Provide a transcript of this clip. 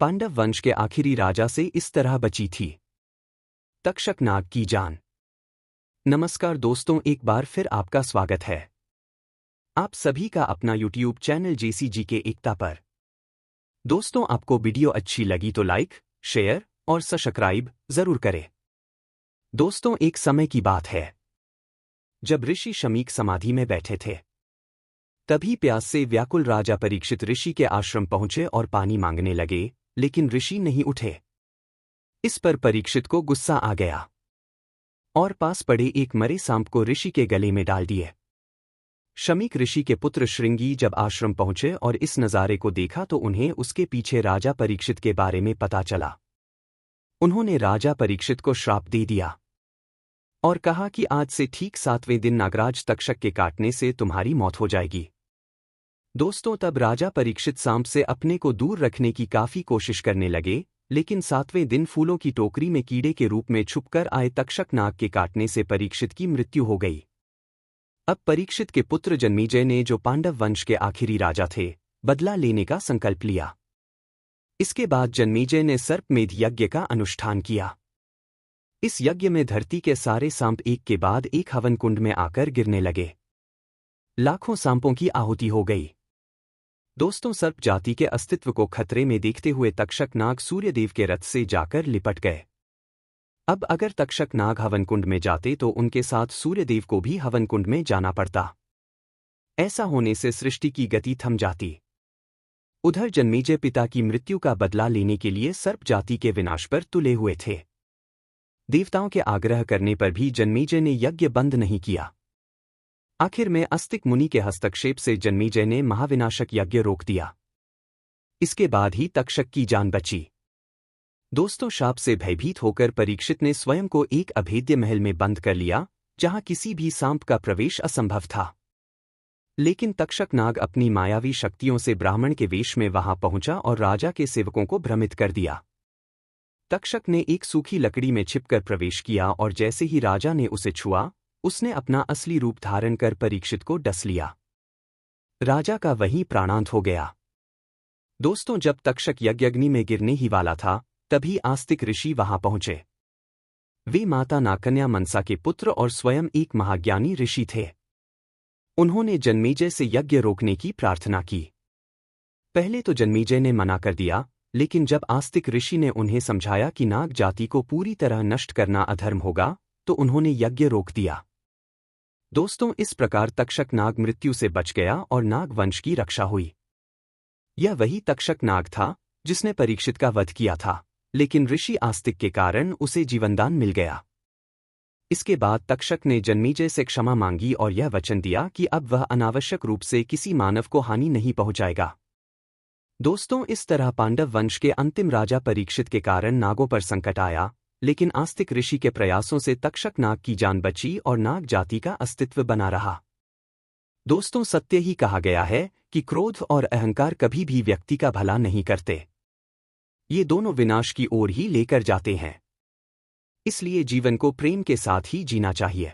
पांडव वंश के आखिरी राजा से इस तरह बची थी तक्षक नाग की जान। नमस्कार दोस्तों, एक बार फिर आपका स्वागत है आप सभी का अपना YouTube चैनल JCG के एकता पर। दोस्तों, आपको वीडियो अच्छी लगी तो लाइक, शेयर और सब्सक्राइब जरूर करें। दोस्तों, एक समय की बात है जब ऋषि शमीक समाधि में बैठे थे। तभी प्यास से व्याकुल राजा परीक्षित ऋषि के आश्रम पहुंचे और पानी मांगने लगे, लेकिन ऋषि नहीं उठे। इस पर परीक्षित को गुस्सा आ गया और पास पड़े एक मरे सांप को ऋषि के गले में डाल दिए। शमीक ऋषि के पुत्र श्रृंगी जब आश्रम पहुंचे और इस नज़ारे को देखा तो उन्हें उसके पीछे राजा परीक्षित के बारे में पता चला। उन्होंने राजा परीक्षित को श्राप दे दिया और कहा कि आज से ठीक 7वें दिन नागराज तक्षक के काटने से तुम्हारी मौत हो जाएगी। दोस्तों, तब राजा परीक्षित सांप से अपने को दूर रखने की काफी कोशिश करने लगे, लेकिन 7वें दिन फूलों की टोकरी में कीड़े के रूप में छुपकर आए तक्षक नाग के काटने से परीक्षित की मृत्यु हो गई। अब परीक्षित के पुत्र जन्मेजय ने, जो पांडव वंश के आखिरी राजा थे, बदला लेने का संकल्प लिया। इसके बाद जन्मेजय ने सर्पमेध यज्ञ का अनुष्ठान किया। इस यज्ञ में धरती के सारे सांप एक के बाद एक हवन कुंड में आकर गिरने लगे। लाखों सांपों की आहुति हो गई। दोस्तों, सर्प जाति के अस्तित्व को खतरे में देखते हुए तक्षक नाग सूर्यदेव के रथ से जाकर लिपट गए। अब अगर तक्षक नाग हवन कुंड में जाते तो उनके साथ सूर्यदेव को भी हवन कुंड में जाना पड़ता। ऐसा होने से सृष्टि की गति थम जाती। उधर जन्मेजय पिता की मृत्यु का बदला लेने के लिए सर्प जाति के विनाश पर तुले हुए थे। देवताओं के आग्रह करने पर भी जन्मेजय ने यज्ञ बंद नहीं किया। आखिर में अस्तिक मुनि के हस्तक्षेप से जन्मेजय ने महाविनाशक यज्ञ रोक दिया। इसके बाद ही तक्षक की जान बची। दोस्तों, शाप से भयभीत होकर परीक्षित ने स्वयं को एक अभेद्य महल में बंद कर लिया, जहां किसी भी सांप का प्रवेश असंभव था। लेकिन तक्षक नाग अपनी मायावी शक्तियों से ब्राह्मण के वेश में वहां पहुंचा और राजा के सेवकों को भ्रमित कर दिया। तक्षक ने एक सूखी लकड़ी में छिपकर प्रवेश किया और जैसे ही राजा ने उसे छुआ, उसने अपना असली रूप धारण कर परीक्षित को डस लिया। राजा का वहीं प्राणांत हो गया। दोस्तों, जब तक्षक यज्ञाग्नि में गिरने ही वाला था, तभी आस्तिक ऋषि वहां पहुंचे। वे माता नागकन्या मनसा के पुत्र और स्वयं एक महाज्ञानी ऋषि थे। उन्होंने जन्मेजय से यज्ञ रोकने की प्रार्थना की। पहले तो जन्मेजय ने मना कर दिया, लेकिन जब आस्तिक ऋषि ने उन्हें समझाया कि नाग जाति को पूरी तरह नष्ट करना अधर्म होगा, तो उन्होंने यज्ञ रोक दिया। दोस्तों, इस प्रकार तक्षक नाग मृत्यु से बच गया और नाग वंश की रक्षा हुई। यह वही तक्षक नाग था जिसने परीक्षित का वध किया था, लेकिन ऋषि आस्तिक के कारण उसे जीवनदान मिल गया। इसके बाद तक्षक ने जन्मेजय से क्षमा मांगी और यह वचन दिया कि अब वह अनावश्यक रूप से किसी मानव को हानि नहीं पहुंचाएगा। दोस्तों, इस तरह पांडव वंश के अंतिम राजा परीक्षित के कारण नागों पर संकट आया, लेकिन आस्तिक ऋषि के प्रयासों से तक्षक नाग की जान बची और नाग जाति का अस्तित्व बना रहा। दोस्तों, सत्य ही कहा गया है कि क्रोध और अहंकार कभी भी व्यक्ति का भला नहीं करते। ये दोनों विनाश की ओर ही लेकर जाते हैं। इसलिए जीवन को प्रेम के साथ ही जीना चाहिए।